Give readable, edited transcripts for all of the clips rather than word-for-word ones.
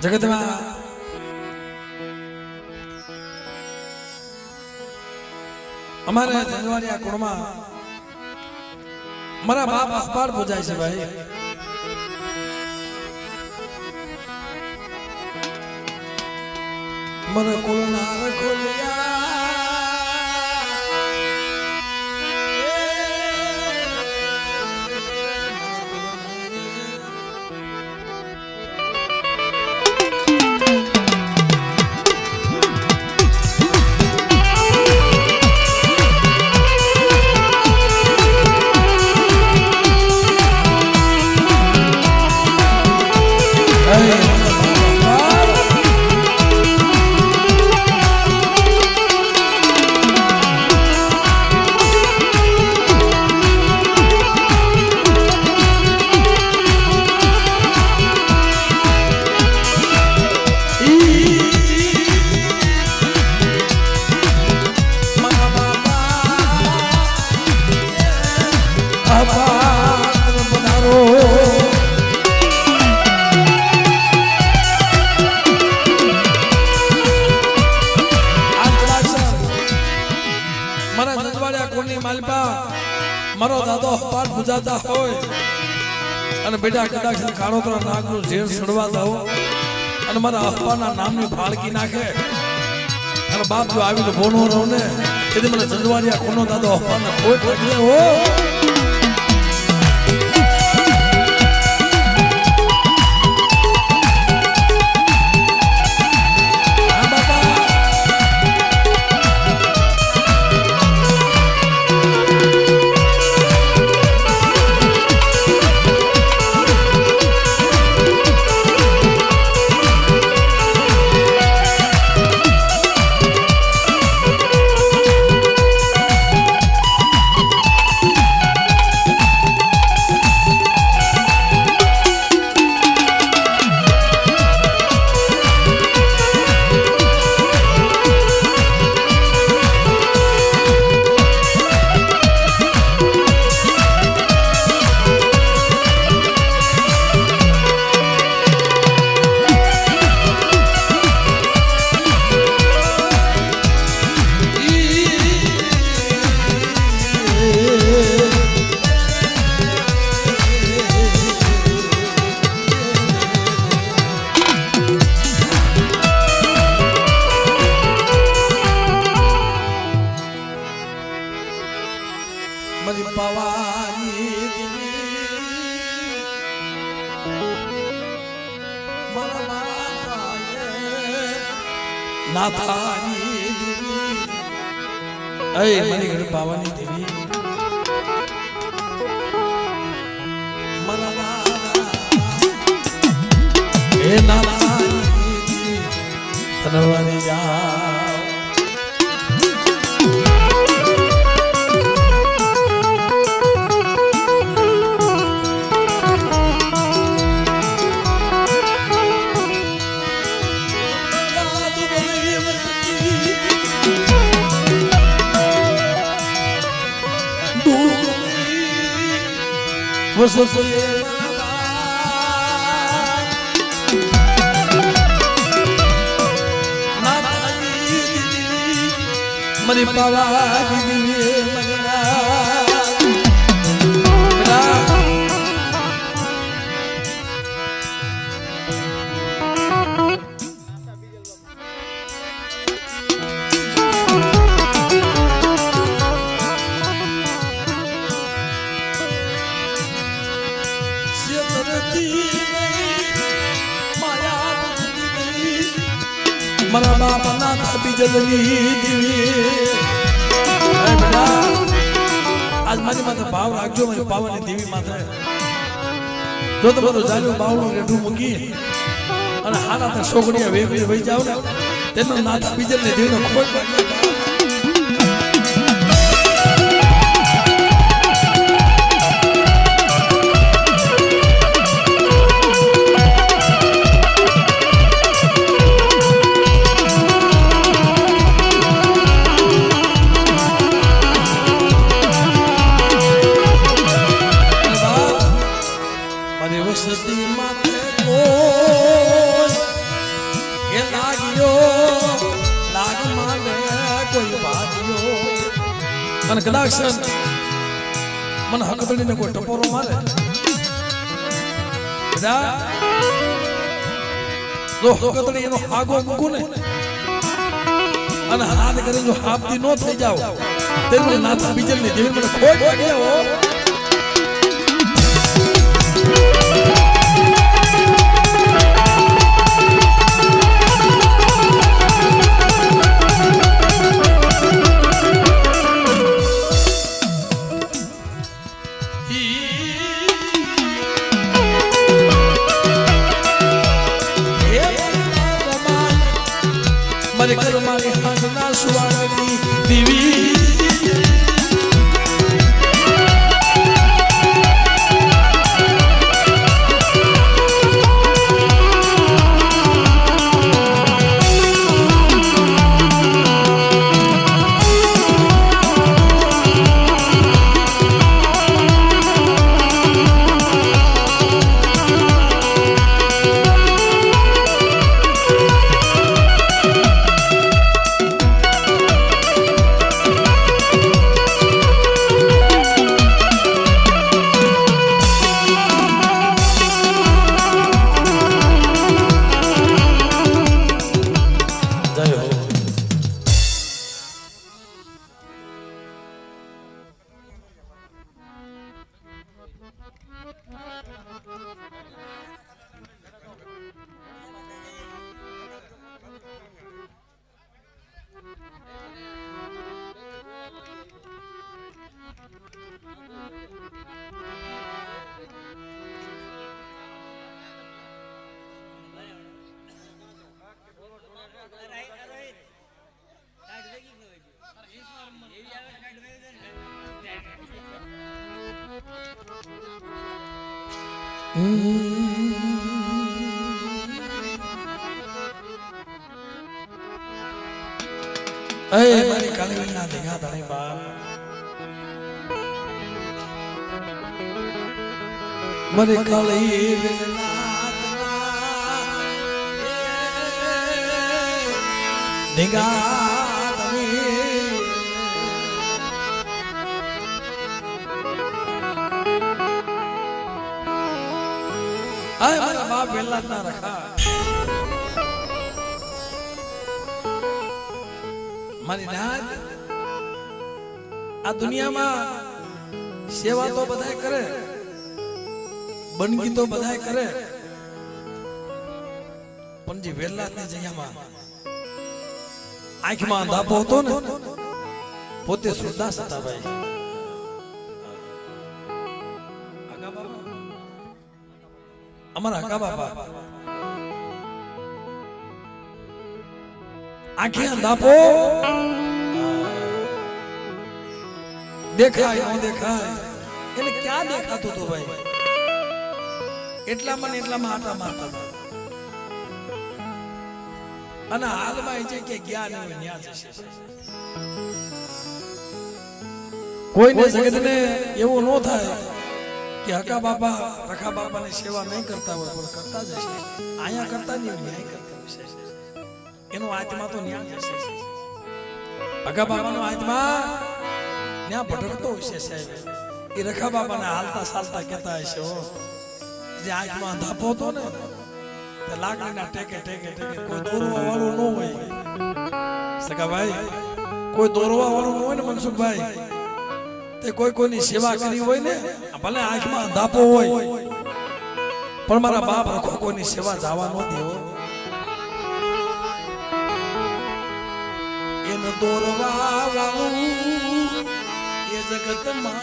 जगत में हमारे जंजवारिया कुड़मा मारा बाप अखबार बुझाई से भाई मरे कोलना रे कोलिया मारो दादो पाठ बुझाता होय अने बेटा कदाच काळोतरा नागनो ઝેર સડવાતા હો અને મારા અપ્પાના નામની ફાળકી નાખે અને બાપ જો આવીને બોનો રહો ને તેથી મને જંજવારિયા કોનો દાદો અપ્પાના કોઈ પગલે હો नाथानी देवी अय मरी घर पावानी देवी मरना ए नाथानी देवी तनवानी जाओ मरी पावा मरा बाप नाथ बीजलनी देवी आज मारी माता ભાવ રાખજો મારી પાવાની દેવી માથે જો તમારું જાલ્યું બાવળું રેઢું મૂકી અને હારા તે છોકરીયા વેવી વહી જાવ ને તેનો નાથ બીજને દેવીનો ખોટ અને કદાચ મને હકતડીને કોઈ ટપોરો મારે જો હકતડી એનો હાગો મૂકું ને અને હાથ કરીને જો હાપતી ન થઈ જાવ તેનું નાથ બીજલની દેવી મને ખોટ વાગી આવો મારે ઘર મારી હાથના સુવાળની દેવી મારી કાળીના ધીંગા ધણી બાપ મારી કાળી ધીંગા મારા બાપ વેલા ના રખા મારી નાથ આ દુનિયામાં સેવા તો બધાય કરે બનગી તો બધાય કરે પણ જે વેલાની જગ્યામાં આંખમાં અંધાપો હતો ને પોતે સુરદાસ હતા ભાઈ અમારા હકા બાપા આંખે અંધાપો દેખાય ન દેખાય એને ક્યાં દેખાતું હતું ભાઈ એટલામાં આટા મારતા હતા અને હાલમાં એ છે કે જ્ઞાન હોય ન્યા જશે કોઈને જગતને એવું ન થાય કે હકા બાપા રખા બાપાની સેવા નહીં કરતા હોય પણ કરતા જ હશે આયા કરતા નહીં ન્યાય કરતા હશે એનો આત્મા તો ન્યાય જશે હકા બાપાનો આત્મા ન્યા ભટકતો હશે સાહેબ એ રખા બાપાને હાલતા ચાલતા કહેતા હશે હો જે આત્મા ધાપો હતો ને તે લાકડીના ટેકે ટેકે ટેકે કોઈ દોરવા વાળું ન હોય સગા ભાઈ કોઈ દોરવા વાળું ન હોય ને મનસુખભાઈ તે કોઈ કોઈની સેવા કરી હોય ને ભલે આંખમાં અંધાપો હોય પણ મારા બાપ રખો કોઈની સેવા જવા ન દેવો એને દોરવા વાળું એ જગતમાં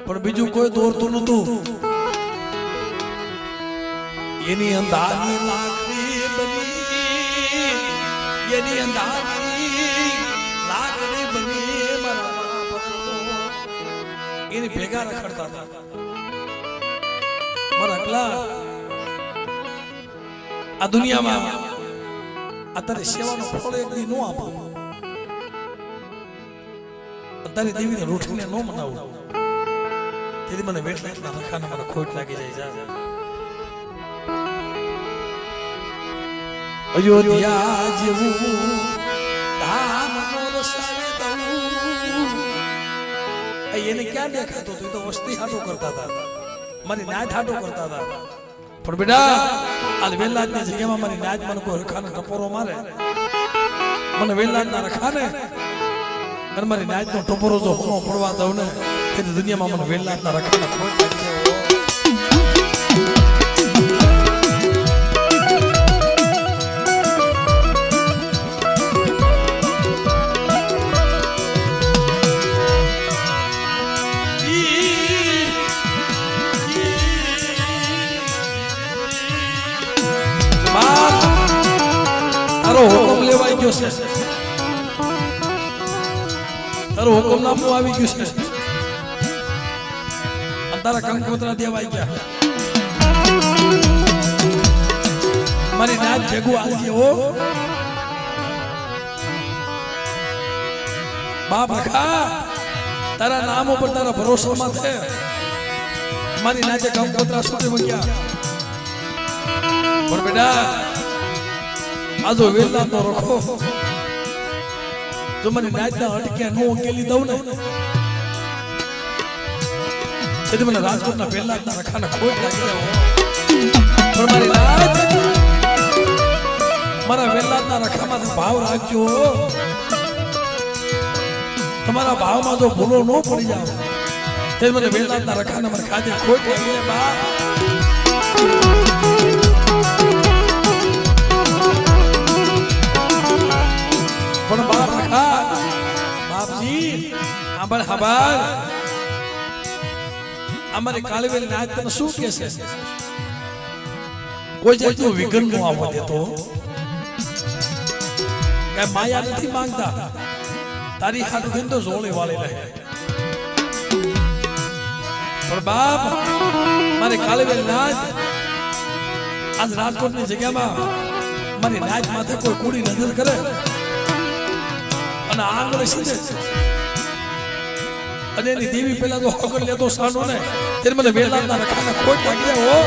પણ બીજું કોઈ દોરતું નતું. એની અંધારી લાકડી બની, એની અંધારી લાકડી બની મારા બાપ એની ભેગા રખડતા હતા. મારા અકલા આ દુનિયામાં અત્યારે સેવાનો ફળ એક દી નો આપો, તારી દેવીને રોટલીને નો મનાવું, તેથી મને વેટલા રખાને મને ખોટ લાગી જાય. અયોધ્યા જેવું ધામનો રસાવે દઉં એને ક્યાં દેખાતો તું તો વસ્તી હાટો કરતા હતા, મારી નાચ હાટો કરતા હતા. પણ બેટા આ વેલાદની જગ્યામાં મારી નાચ મને કોઈ રખાને ટપોરો મારે, મને વેલાદના રખાને અને મારી નાચનો ટપોરો જો હોમો પડવા દઉં ને તેથી દુનિયામાં મને વેલાદના રખાને ખોટ લાગશે. તારો હુકમ લેવાઈ ગયો છે, તારો હુકમ નામું આવી ગયું છે, તારા કંકોત્રા દેવાઈ ગયા. મારી નાચ ભેગું આવજે હો બાપ રખા, તારા નામ ઉપર તારા ભરોસામાં છે મારી નાચે કંકોત્રા સુધી મૂક્યા. પણ બેટા આજો વેલા તો રખો, જો મને નાચના અટક્યા નો ઉકેલી દઉં ને તેથી મને રાજકોટના પહેલા રખાને ખોટ લાગી જાય. પણ મારી નાચ મારા વેલાદના રખામાં ભાવ રાખજો, તમારા ભાવમાં જો ભૂલો ન પડી જાવ તે મને વેલાદના રખાને મને ખાધે ખોટ લાગી જાય. બા પણ બાપ રખા બાપજી આંબળ હાબાળ અમારી કાળવેલ નાચ તને શું કે છે? કોઈ જાતનું વિઘ્ન નો આવવા દેતો, કઈ માયા નથી માંગતા, તારી હાથ ધંધો જોડે વાળી રહે. પણ બાપ મારી કાળવેલ નાચ આજ રાજકોટની જગ્યામાં મારી નાચ માથે કોઈ કુડી નજર કરે અને આંગળે સીધે અને એની દેવી પેલા તો હગર લેતો સાનો ને ત્યારે મને વેલાદના રખાને ખોટ લાગી જાય.